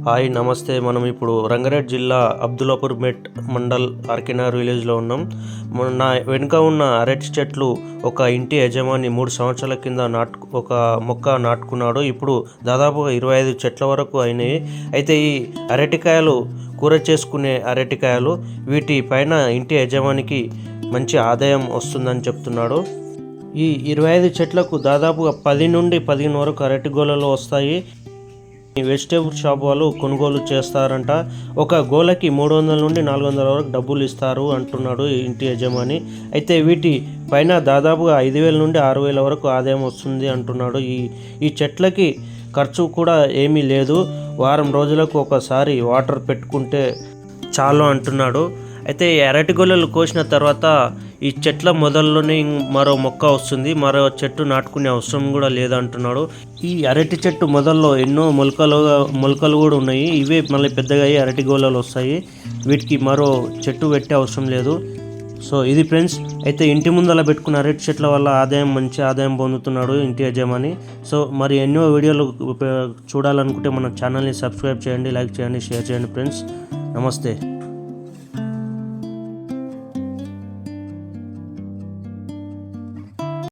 Hi నమస్తే. మనం ఇప్పుడు రంగారెడ్డి జిల్లా అబ్దుల్లాపూర్ మెట్ మండల్ ఆర్కేనగర్ విలేజ్లో ఉన్నాం. నా వెనుక ఉన్న అరటి చెట్లు ఒక ఇంటి యజమాని 3 సంవత్సరాల కింద ఒక మొక్క నాటుకున్నాడు. ఇప్పుడు దాదాపుగా 25 చెట్ల వరకు అయినాయి. అయితే ఈ అరటికాయలు కూర చేసుకునే అరటికాయలు, వీటి పైన ఇంటి యజమానికి మంచి ఆదాయం వస్తుందని చెప్తున్నాడు. ఈ 25 చెట్లకు దాదాపుగా 10 నుండి 15 వరకు అరటి గోళలు వస్తాయి. వెజిటేబుల్ షాప్ వాళ్ళు కొనుగోలు చేస్తారంట. ఒక గోలకి 300 నుండి 400 వరకు డబ్బులు ఇస్తారు అంటున్నాడు ఇంటి యజమాని. అయితే వీటి పైన దాదాపుగా 5,000 నుండి 6,000 వరకు ఆదాయం వస్తుంది అంటున్నాడు. ఈ చెట్లకి ఖర్చు కూడా ఏమీ లేదు. వారం రోజులకు ఒకసారి వాటర్ పెట్టుకుంటే చాలు అంటున్నాడు. అయితే ఈ అరటి గొల్లలు కోసిన తర్వాత ఈ చెట్ల మొదల్లోనే మరో మొక్క వస్తుంది. మరో చెట్టు నాటుకునే అవసరం కూడా లేదంటున్నాడు. ఈ అరటి చెట్టు మొదల్లో ఎన్నో మొలకలు కూడా ఉన్నాయి. ఇవే మళ్ళీ పెద్దగా అయ్యి అరటి గోళాలు వస్తాయి. వీటికి మరో చెట్టు పెట్టే అవసరం లేదు. సో ఇది ఫ్రెండ్స్. అయితే ఇంటి ముందర పెట్టుకున్న అరటి చెట్ల వల్ల మంచి ఆదాయం పొందుతున్నాడు ఇంటి యజమాని. సో మరి ఎన్నో వీడియోలు చూడాలనుకుంటే మన ఛానల్ని సబ్స్క్రైబ్ చేయండి, లైక్ చేయండి, షేర్ చేయండి ఫ్రెండ్స్. నమస్తే.